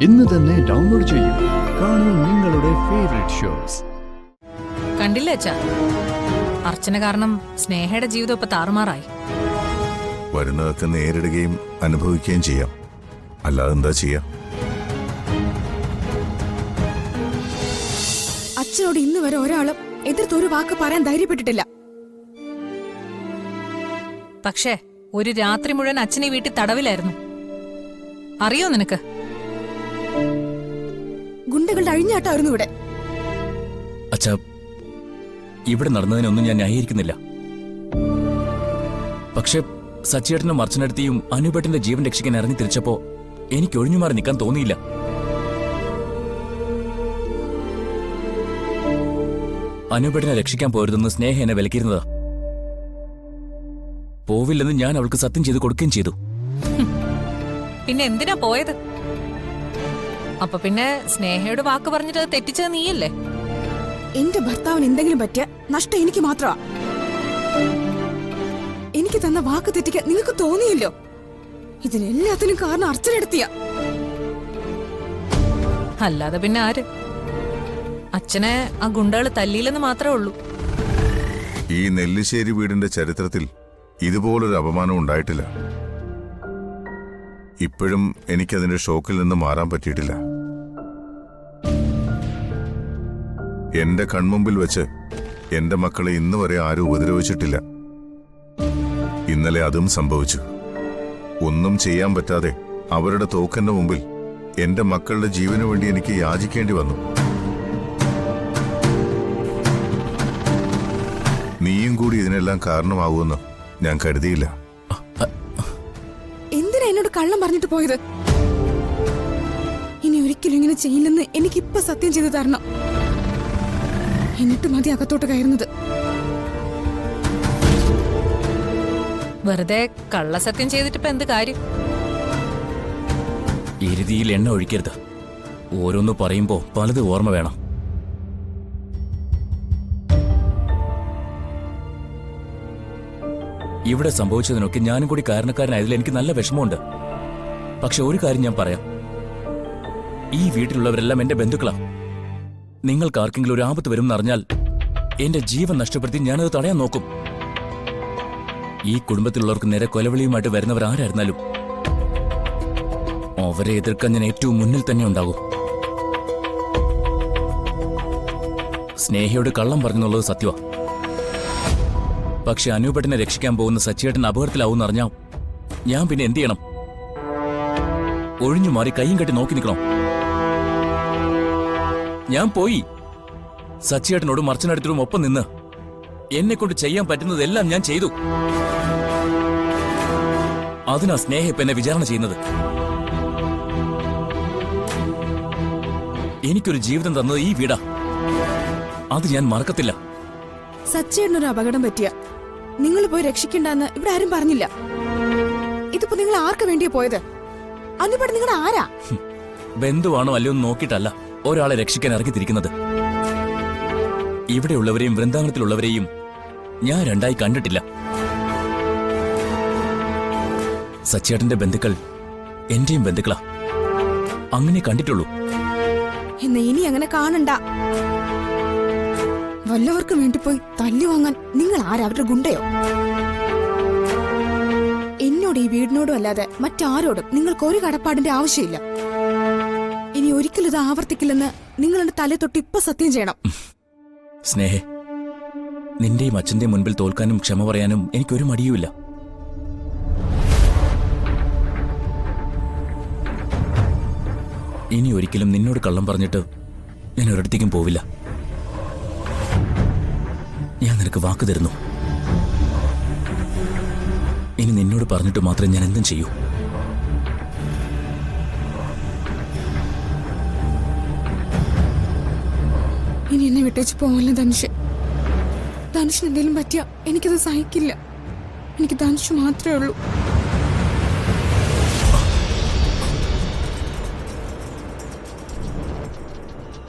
ഇന്ന് തന്നെ ഡൗൺലോഡ് ചെയ്യൂ. കാണൂ നിങ്ങളുടെ ഫേവറേറ്റ് ഷോസ്. കണ്ടില്ലേ അച്ഛാ, അർച്ചന കാരണം സ്നേഹയുടെ ജീവിതം ഇപ്പൊ താറുമാറായി. വരുന്നതൊക്കെ നേരിടുകയും അനുഭവിക്കുകയും ചെയ്യാം, അല്ലാതെ എന്താ ചെയ്യാം? അച്ഛനോട് ഇന്ന് വരെ ഒരാളും എതിർത്തൊരു വാക്ക് പറയാൻ ധൈര്യപ്പെട്ടിട്ടില്ല. പക്ഷേ ഒരു രാത്രി മുഴുവൻ അച്ഛനെ വീട്ടിൽ തടവിലായിരുന്നു. അറിയോ നിനക്ക്? ഗുണ്ടകളുടെ അഴിഞ്ഞാട്ടായിരുന്നു ഇവിടെ. അച്ഛാ, ഇവിടെ നടന്നതിനൊന്നും ഞാൻ ന്യായീകരിക്കുന്നില്ല. പക്ഷെ സച്ചിയേട്ടനും അർച്ചനടുത്തിയും അനുപേട്ടന്റെ ജീവൻ രക്ഷിക്കാൻ ഇറങ്ങി തിരിച്ചപ്പോ എനിക്ക് ഒഴിഞ്ഞുമാറി നിൽക്കാൻ തോന്നിയില്ല. അനുപേട്ടനെ രക്ഷിക്കാൻ പോരുതെന്ന് സ്നേഹ എന്നെ വിലക്കിയിരുന്നതാ. പോവില്ലെന്ന് ഞാൻ അവൾക്ക് സത്യം ചെയ്ത് കൊടുക്കുകയും ചെയ്തു. പിന്നെ എന്തിനാ പോയത്? അപ്പൊ പിന്നെ സ്നേഹയോട് വാക്ക് പറഞ്ഞിട്ട് അത് തെറ്റിച്ചത് നീയല്ലേ? എന്റെ ഭർത്താവിന് എന്തെങ്കിലും പറ്റിയ നഷ്ടം എനിക്ക് മാത്രമാ. എനിക്ക് തന്ന വാക്ക് തെറ്റിക്കാൻ നിങ്ങൾക്ക് തോന്നിയില്ലോ? ഇതിനെല്ലാത്തിനും കാരണം അർച്ചനെടുത്തിയ. അല്ലാതെ പിന്നെ ആര്? അച്ഛനെ ആ ഗുണ്ടകള് തല്ലിയില്ലെന്ന് മാത്രമേ ഉള്ളൂ. ഈ നെല്ലിശ്ശേരി വീടിന്റെ ചരിത്രത്തിൽ ഇതുപോലൊരു അപമാനം ഉണ്ടായിട്ടില്ല. ഇപ്പോഴും എനിക്കതിന്റെ ഷോക്കിൽ നിന്ന് മാറാൻ പറ്റിയിട്ടില്ല. എന്റെ കൺമുമ്പിൽ വെച്ച് എന്റെ മക്കളെ ഇന്ന് വരെ ആരും ഉപദ്രവിച്ചിട്ടില്ല. ഇന്നലെ അതും സംഭവിച്ചു. ഒന്നും ചെയ്യാൻ പറ്റാതെ അവരുടെ തോക്കന്റെ മുമ്പിൽ എന്റെ മക്കളുടെ ജീവന് വേണ്ടി എനിക്ക് യാചിക്കേണ്ടി വന്നു. നീയും കൂടി ഇതിനെല്ലാം കാരണമാകുമെന്ന് ഞാൻ കരുതിയില്ല. എന്തിനാ എന്നോട് കള്ളം പറഞ്ഞിട്ട് പോയത്? ഇനി ഒരിക്കലും ഇങ്ങനെ ചെയ്യില്ലെന്ന് എനിക്കിപ്പൊ സത്യം ചെയ്തു തരണം. എന്നിട്ട് മതി അകത്തോട്ട് കയറുന്നത്. വെറുതെ കള്ളസത്യം ചെയ്തിട്ടിപ്പോ എന്ത് കാര്യം? എരുതിയിൽ എണ്ണ ഒഴിക്കരുത്. ഓരോന്ന് പറയുമ്പോ പലത് ഓർമ്മ വേണം. ഇവിടെ സംഭവിച്ചതിനൊക്കെ ഞാനും കൂടി കാരണക്കാരനായതിൽ എനിക്ക് നല്ല വിഷമമുണ്ട്. പക്ഷെ ഒരു കാര്യം ഞാൻ പറയാം, ഈ വീട്ടിലുള്ളവരെല്ലാം എന്റെ ബന്ധുക്കളാ. നിങ്ങൾക്ക് ആർക്കെങ്കിലും ഒരു ആപത്ത് വരും എന്നറിഞ്ഞാൽ എന്റെ ജീവൻ നഷ്ടപ്പെടുത്തി ഞാനത് തടയാൻ നോക്കും. ഈ കുടുംബത്തിലുള്ളവർക്ക് നേരെ കൊലവിളിയുമായിട്ട് വരുന്നവർ ആരായിരുന്നാലും അവരെ എതിർക്കാൻ ഞാൻ ഏറ്റവും മുന്നിൽ തന്നെ ഉണ്ടാകും. സ്നേഹയോട് കള്ളം പറഞ്ഞെന്നുള്ളത് സത്യമാ. പക്ഷെ അനൂപേട്ടനെ രക്ഷിക്കാൻ പോകുന്ന സച്ചിയേട്ടൻ അപകടത്തിലാവും അറിഞ്ഞാൽ ഞാൻ പിന്നെ എന്ത് ചെയ്യണം? ഒഴിഞ്ഞു മാറി കൈയും കെട്ടി നോക്കി നിൽക്കണോ? ഞാൻ പോയി സച്ചിയേട്ടനോടും അർച്ചനടുത്തോടും ഒപ്പം നിന്ന് എന്നെ കൊണ്ട് ചെയ്യാൻ പറ്റുന്നതെല്ലാം ഞാൻ ചെയ്തു. അതിനാ സ്നേഹ ഇപ്പൊ എന്നെ വിചാരണ ചെയ്യുന്നത്. എനിക്കൊരു ജീവിതം തന്നത് ഈ വീടാ, അത് ഞാൻ മറക്കത്തില്ല. സച്ചേട്ടനൊരു അപകടം പറ്റിയ നിങ്ങൾ പോയി രക്ഷിക്കണ്ടെന്ന് ഇവിടെ ആരും പറഞ്ഞില്ല. ഇതിപ്പോ നിങ്ങൾ ആർക്ക് വേണ്ടിയാ പോയത്? അനുപേട്ടൻ നിങ്ങളുടെ ആരാ? ബന്ധുവാണോ അല്ലയോ എന്ന് നോക്കിയിട്ടല്ല ഒരാളെ രക്ഷിക്കാൻ ഇറങ്ങിത്തിരിക്കുന്നത്. ഇവിടെയുള്ളവരെയും വൃന്ദാവനത്തിലുള്ളവരെയും ഞാൻ രണ്ടായി കണ്ടിട്ടില്ല. സച്ചേട്ടന്റെ ബന്ധുക്കൾ എന്റെയും ബന്ധുക്കളാ, അങ്ങനെ കണ്ടിട്ടുള്ളൂ. എന്നാ ഇനി അങ്ങനെ കാണണ്ട. വല്ലവർക്കും വേണ്ടി പോയി തല്ലു വാങ്ങാൻ നിങ്ങൾ ആരാ? അവരുടെ ഗുണ്ടയോ? എന്നോട് ഈ വീടിനോടും അല്ലാതെ മറ്റാരോടും നിങ്ങൾക്ക് ഒരു കടപ്പാടിന്റെ ആവശ്യമില്ല. ഇനി ഒരിക്കലും ഇത് ആവർത്തിക്കില്ലെന്ന് നിങ്ങൾ എന്റെ തലേ തൊട്ട് ഇപ്പൊ സത്യം ചെയ്യണം. സ്നേഹേ, നിന്റെയും അച്ഛന്റെയും മുൻപിൽ തോൽക്കാനും ക്ഷമ പറയാനും എനിക്കൊരു മടിയുമില്ല. ഇനി ഒരിക്കലും നിന്നോട് കള്ളം പറഞ്ഞിട്ട് ഞാൻ ഒരിടത്തേക്കും പോവില്ല. ഞാൻ നിനക്ക് വാക്ക് തരുന്നു. ഇനി നിന്നോട് പറഞ്ഞിട്ട് മാത്രമേ ഞാൻ എന്തും ചെയ്യൂ. ഇനി എന്നെ വിട്ടേച്ച് പോവല്ലേ ധനുഷ്. ധനുഷിന് എന്തെങ്കിലും പറ്റിയ എനിക്കത് സഹിക്കില്ല. എനിക്ക് ധനുഷ് മാത്രമേ ഉള്ളൂ.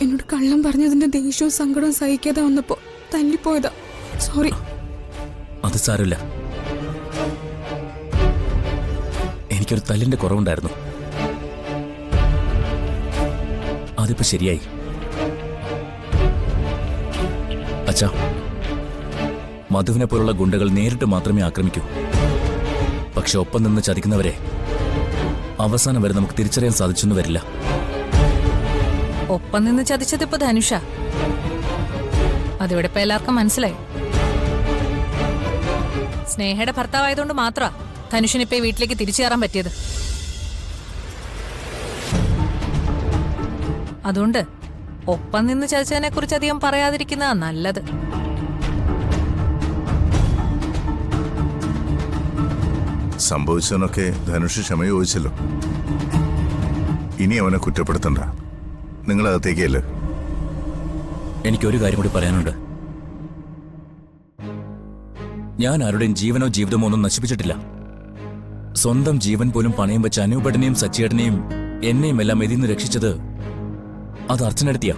എന്നോട് കള്ളം പറഞ്ഞതിന്റെ ദേഷ്യവും സങ്കടവും സഹിക്കാതെ വന്നപ്പോ തല്ലിപ്പോയതാ. സോറി. അത് സാരമില്ല. എനിക്കൊരു തല്ലിന്റെ കുറവുണ്ടായിരുന്നു. അതിപ്പോ ശരിയായി. അച്ഛാ, മധുവിനെ പോലുള്ള ഗുണ്ടകൾ നേരിട്ട് മാത്രമേ ആക്രമിക്കൂ. പക്ഷെ ഒപ്പം നിന്ന് ചതിക്കുന്നവരെ അവസാനം വരെ നമുക്ക് തിരിച്ചറിയാൻ സാധിച്ചെന്ന് വരില്ല. ഒപ്പം നിന്ന് ചതിച്ചതിപ്പോ ധനുഷ. അതിവിടെ ഇപ്പൊ എല്ലാവർക്കും മനസ്സിലായി. സ്നേഹയുടെ ഭർത്താവായതുകൊണ്ട് മാത്രമാ ധനുഷിനിപ്പോ ഈ വീട്ടിലേക്ക് തിരിച്ചു കയറാൻ പറ്റിയത്. അതുകൊണ്ട് ഒപ്പം നിന്ന് ചതിച്ചതിനെ കുറിച്ച് അധികം പറയാതിരിക്കുന്നതാ നല്ലത്. സംഭവിച്ചതിനൊക്കെ ധനുഷ് ക്ഷമ ചോദിച്ചല്ലോ. ഇനി അവനെ കുറ്റപ്പെടുത്തണ്ട. നിങ്ങളകത്തേക്കല്ലേ. എനിക്കൊരു കാര്യം കൂടി പറയാനുണ്ട്. ഞാൻ ആരുടെയും ജീവനോ ജീവിതമോ ഒന്നും നശിപ്പിച്ചിട്ടില്ല. സ്വന്തം ജീവൻ പോലും പണയം വെച്ച അനൂപേട്ടനെയും സച്ചിയേട്ടനെയും എന്നെയും എല്ലാം ഇതിൽ നിന്ന് രക്ഷിച്ചത് അത് അർച്ചനടുത്തിയാ.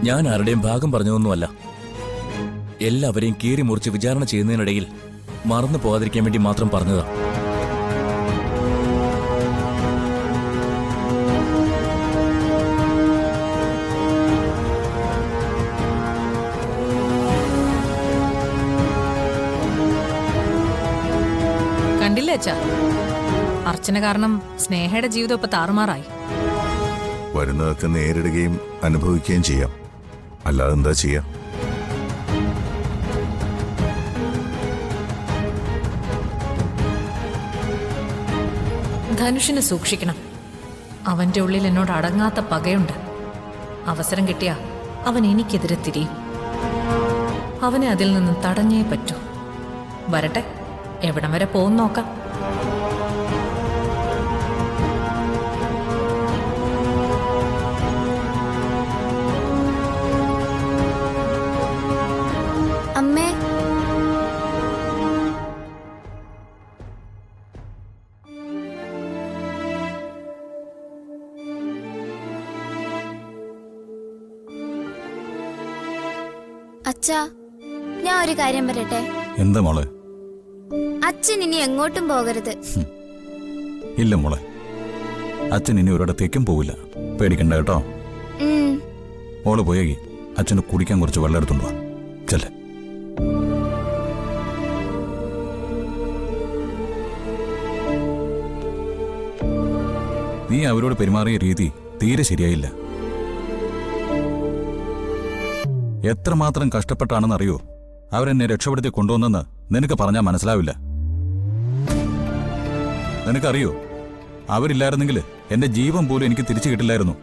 ഞാൻ ആരുടെയും ഭാഗം പറഞ്ഞതൊന്നുമല്ല. എല്ലാവരെയും കീറി മുറിച്ച് വിചാരണ ചെയ്യുന്നതിനിടയിൽ മറന്നു പോകാതിരിക്കാൻ വേണ്ടി മാത്രം പറഞ്ഞതാ. കണ്ടില്ലേ അച്ഛാ, അർച്ചന കാരണം സ്നേഹയുടെ ജീവിതം ഇപ്പൊ താറുമാറായി. വരുന്നതൊക്കെ നേരിടുകയും അനുഭവിക്കുകയും ചെയ്യാം. അല്ലാതെ എന്താ ചെയ്യാം? ധനുഷിനെ സൂക്ഷിക്കണം. അവന്റെ ഉള്ളിൽ എന്നോട് അടങ്ങാത്ത പകയുണ്ട്. അവസരം കിട്ടിയാ അവൻ എനിക്കെതിരെ തിരിയും. അവനെ അതിൽ നിന്നും തടഞ്ഞേ പറ്റൂ. വരട്ടെ, എവിടം വരെ പോകും നോക്കാം. അമ്മേ, അച്ഛാ, ഞാൻ ഒരു കാര്യം പറയട്ടെ. എന്താ മോളെ? അച്ഛൻ ഇനി എങ്ങോട്ടും പോകരുത്. ഇല്ല മോളെ, അച്ഛൻ ഇനി ഒരിടത്തേക്കും പോവില്ല. പേടിക്കണ്ട കേട്ടോ. മോള് പോയേകി അച്ഛന് കുടിക്കാൻ കുറച്ച് വെള്ളം എടുത്തുണ്ടോ. ചെല്ലേ. നീ അവരോട് പെരുമാറിയ രീതി തീരെ ശരിയായില്ല. എത്രമാത്രം കഷ്ടപ്പെട്ടാണെന്നറിയോ അവരെന്നെ രക്ഷപ്പെടുത്തി കൊണ്ടുവന്നെന്ന് നിനക്ക് പറഞ്ഞാൽ മനസ്സിലാവില്ല. നിനക്കറിയോ, അവരില്ലായിരുന്നെങ്കിൽ എന്റെ ജീവൻ പോലും എനിക്ക് തിരിച്ചു കിട്ടില്ലായിരുന്നു.